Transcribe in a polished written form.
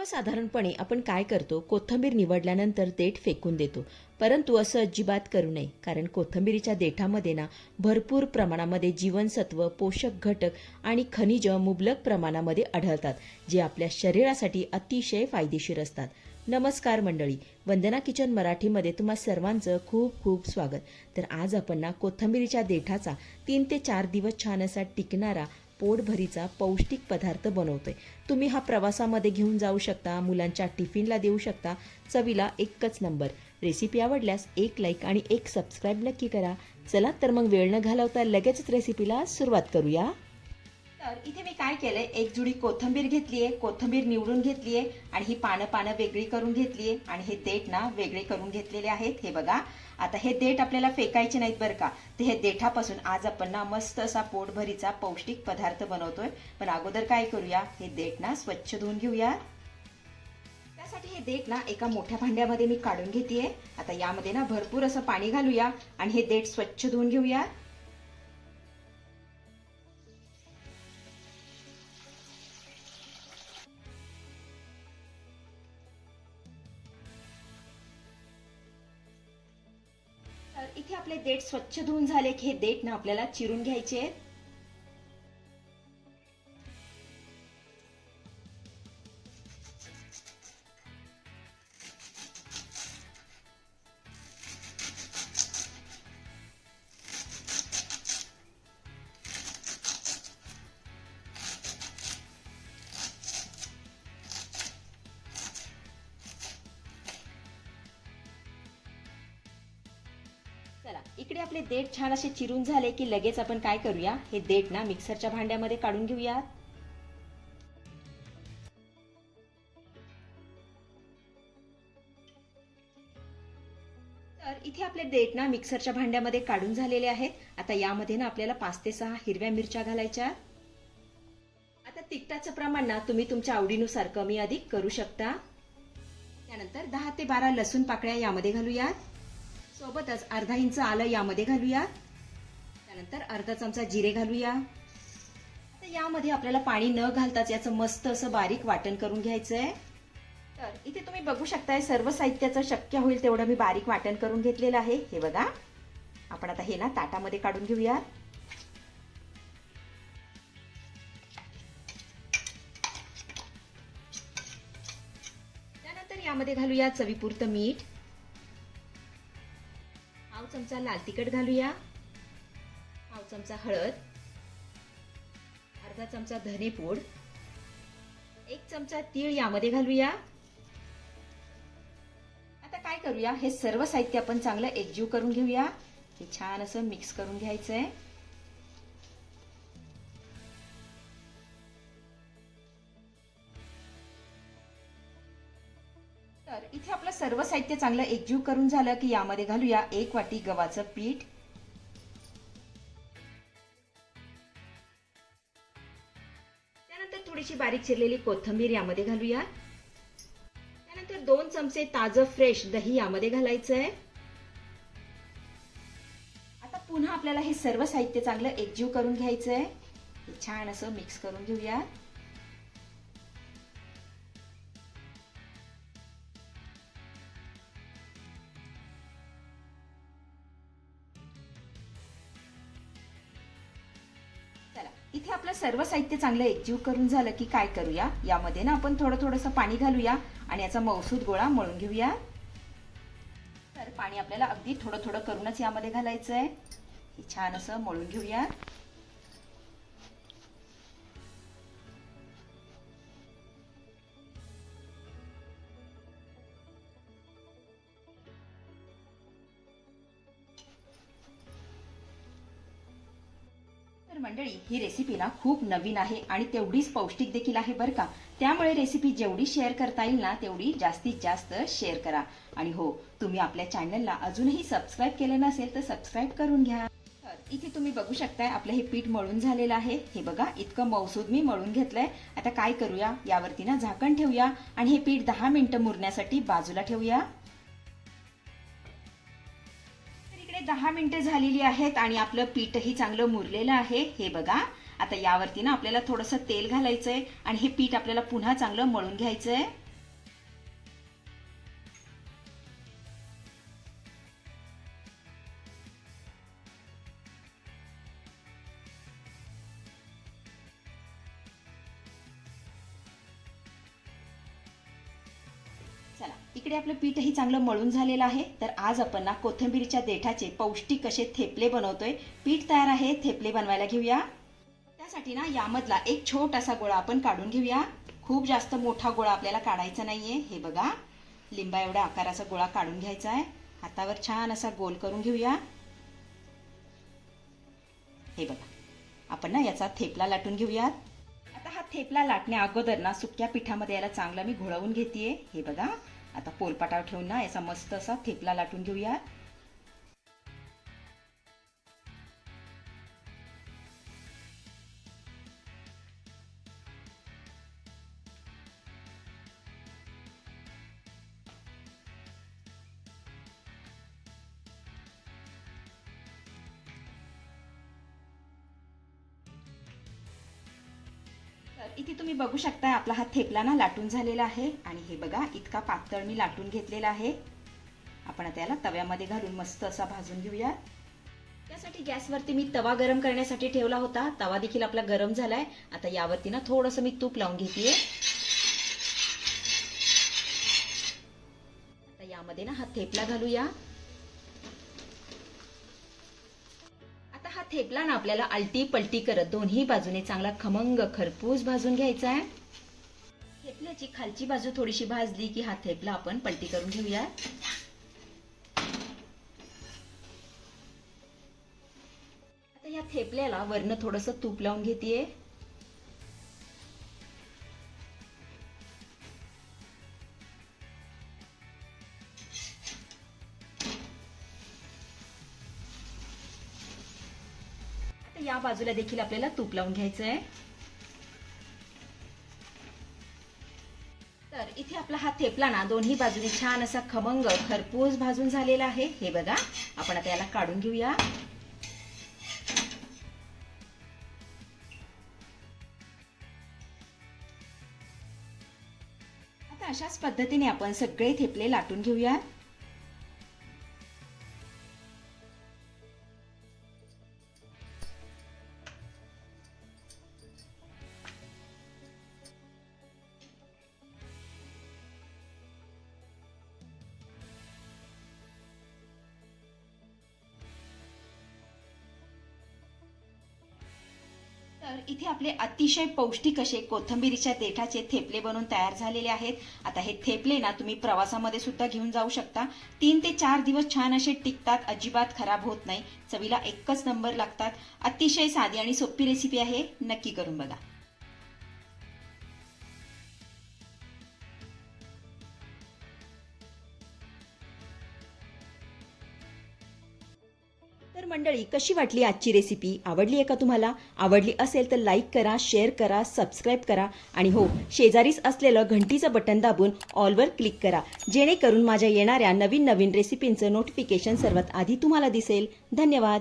सर्वसाधारणपणे आपण काय करतो, कोथिंबीर निवडल्यानंतर देठ फेकून देतो. परंतु असं अजिबात करू नये, कारण कोथिंबीरीच्या देठामध्ये ना भरपूर प्रमाणामध्ये जीवनसत्व, पोषक घटक आणि खनिज मुबलक प्रमाणामध्ये आढळतात, जे आपल्या शरीरासाठी अतिशय फायदेशीर असतात. नमस्कार मंडळी, वंदना किचन मराठीमध्ये तुम्हा सर्वांचं खूप खूप स्वागत. तर आज आपण ना कोथिंबीरीच्या देठाचा 3 ते 4 दिवस छान असा टिकणारा पोटभरीचा पौष्टिक पदार्थ बनवतोय. तुम्ही हा प्रवासामध्ये घेऊन जाऊ शकता, मुलांच्या टिफिनला देऊ शकता. चवीला एकच नंबर. रेसिपी आवडल्यास एक लाईक आणि एक सबस्क्राईब नक्की करा. चला तर मग वेळ न घालवता लगेचच रेसिपीला सुरुवात करूया. तर इथे मी काय केलंय, एक जुडी कोथिंबीर घेतलीये, कोथिंबीर निवडून घेतलीये आणि ही पानं वेगळी करून घेतलीये आणि हे देठ ना वेगळे करून घेतलेले आहेत. हे बघा, आता हे देठ आपल्याला फेकायचे नाहीत बरं का. तर हे देठापासून आज आपण ना मस्त असा पोटभरीचा पौष्टिक पदार्थ बनवतोय. पण अगोदर काय करूया, हे देठ ना स्वच्छ धुवून घेऊया. त्यासाठी हे देठ ना एका मोठ्या भांड्यामध्ये मी काढून घेतेय. आता यामध्ये ना भरपूर असं पाणी घालूया आणि हे देठ स्वच्छ धुवून घेऊया. तर इथे आपले देठ स्वच्छ धुवून झाले की हे देठ ना आपल्याला चिरून घ्यायचे आहेत. चला, इकडे आपले देठ छान असे चिरून झाले की लगेच आपण काय करूया, हे देठ ना मिक्सरच्या भांड्यामध्ये काढून घेऊया. तर इथे आपले देठ ना मिक्सरच्या भांड्यामध्ये काढून झालेले आहेत. आता यामध्ये ना आपल्याला 5 ते 6 हिरव्या मिरच्या घालायच्या. आता तिखटाचं प्रमाण ना तुम्ही तुमच्या आवडीनुसार कमी अधिक करू शकता. त्यानंतर 10 ते 12 लसूण पाकळ्या यामध्ये घालूयात. सोबतच अर्धा इंच आलं यामध्ये घालूया. त्यानंतर अर्धा चमचा जिरे घालूया. आता यामध्ये आपल्याला पाणी न घालताच याचं मस्त असं बारीक वाटण करून घ्यायचंय. तर इथे तुम्ही बघू शकताय, सर्व साहित्याचं शक्य होईल तेवढं मी बारीक वाटण करून घेतलेलं आहे. हे बघा, आपण आता हे ना ताटामध्ये काढून घेऊया. त्यानंतर यामध्ये घालूया चवीपुरतं मीठ. पाव चमचा लाल तिखट घालूया. पाव चमचा हळद. अर्धा चमचा धने पूड. 1 चमचा तीळ यामध्ये घालूया. आता काय करूया, हे सर्व साहित्य आपण चांगलं एकजीव करून घेऊया. हे छान असं मिक्स करून घ्यायचंय. तर इथे आपलं सर्व साहित्य चांगलं एकजीव करून झालं की यामध्ये घालूया 1 वाटी गव्हाचं पीठ. त्यानंतर थोडीशी बारीक चिरलेली कोथिंबीर यामध्ये घालूया. त्यानंतर 2 चमचे ताजं फ्रेश दही यामध्ये घालायचंय. आता पुन्हा आपल्याला हे सर्व साहित्य चांगलं एकजीव करून घ्यायचंय. हे छान असं मिक्स करून घेऊया. चला, इथे आपलं सर्व साहित्य चांगलं एकजीव करून झालं की काय करूया, यामध्ये ना आपण थोडंसं पाणी घालूया आणि याचा मऊसूद गोळा मळून घेऊया. तर पाणी आपल्याला अगदी थोडं करूनच यामध्ये घालायचंय. हे छान असं मळून घेऊया. तर मंडळी, ही रेसिपी ना खूप नवीन आहे आणि तेवढीच पौष्टिक देखील आहे बरं का. त्यामुळे रेसिपी जेवढी शेअर करता येईल ना तेवढी जास्तीत जास्त शेअर करा. आणि हो, तुम्ही आपल्या चॅनलला अजूनही सबस्क्राईब केलं नसेल तर सबस्क्राईब करून घ्या. तर इथे तुम्ही बघू शकताय, आपलं हे पीठ मळून झालेलं आहे. हे बघा, इतकं मऊसूद मी मळून घेतलंय. आता काय करूया, यावरती ना झाकण ठेवूया आणि हे पीठ 10 मिनिटं मुरण्यासाठी बाजूला ठेवूया. 10 मिनिटं झालेली आहेत आणि आपलं पीठही चांगलं मुरलेलं आहे. हे बघा, आता यावरती ना आपल्याला थोडंसं तेल घालायचंय आणि हे पीठ आपल्याला पुन्हा चांगलं मळून घ्यायचंय. इकडे आपलं पीठही चांगलं मळून झालेलं आहे. तर आज आपण ना कोथिंबीरीच्या देठाचे पौष्टिक असे थेपले बनवतोय. पीठ तयार आहे, थेपले बनवायला घेऊया. त्यासाठी ना यामधला एक छोटासा गोळा आपण काढून घेऊया. खूप जास्त मोठा गोळा आपल्याला काढायचा नाहीये. हे बघा, लिंबा एवढा आकाराचा गोळा काढून घ्यायचा आहे. हातावर छान असा गोल करून घेऊया. हे बघा, आपण ना याचा थेपला लाटून घेऊयात. आता हा थेपला लाटण्या अगोदर ना सुक्या पिठामध्ये याला चांगला मी घोळवून घेतेय. हे बघा, आता पोलपाटावर ठेवून ना याचा मस्त असा थेपला लाटून घेऊया. तर इथे तुम्ही बघू शकता आपला हा थेपला ना लाटून झालेला आहे. आणि हे बघा, इतका पातळ मी लाटून घेतलेला आहे. आपण आता याला तव्यामध्ये घालून मस्त असा भाजून घेऊया. त्यासाठी गॅसवरती मी तवा गरम करण्यासाठी ठेवला होता. तवा देखील आपला गरम झालाय. आता यावरती ना थोडंसं मी तूप लावून घेतेय. आता यामध्ये ना हा थेपला घालूया. हा थेपला ना आपल्याला आलटी पलटी करत दोन्ही बाजूने चांगला खमंग खरपूस भाजून घ्यायचा आहे. थेपल्याची खालची बाजू थोडीशी भाजली की हा थेपला आपण पलटी करून घेऊया. आता या थेपल्याला वरनं थोडंसं तूप लावून घेतेय. या बाजूला देखील आपल्याला तूप लावून घ्यायचं आहे. तर इथे आपला हा थेपला ना दोन्ही बाजूने छान असा खमंग खरपूस भाजून झालेला आहे. हे बघा, आपण आता याला काढून घेऊया. आता अशाच पद्धतीने आपण सगळे थेपले लाटून घेऊया. तर इथे आपले अतिशय पौष्टिक असे कोथिंबीरीच्या देठाचे थेपले बनवून तयार झालेले आहेत. आता हे थेपले ना तुम्ही प्रवासामध्ये सुद्धा घेऊन जाऊ शकता. 3 ते 4 दिवस छान असे टिकतात, अजिबात खराब होत नाही. चवीला एकच नंबर लागतात. अतिशय साधी आणि सोपी रेसिपी आहे, नक्की करून बघा. तर मंडळी, कशी वाटली आजची रेसिपी? आवडली आहे का तुम्हाला? आवडली असेल तर लाईक करा, शेअर करा, सबस्क्राईब करा आणि हो, शेजारीच असलेलं घंटीचं बटन दाबून ऑलवर क्लिक करा, जेणेकरून माझ्या येणाऱ्या नवीन नवीन रेसिपींचं नोटिफिकेशन सर्वात आधी तुम्हाला दिसेल. धन्यवाद.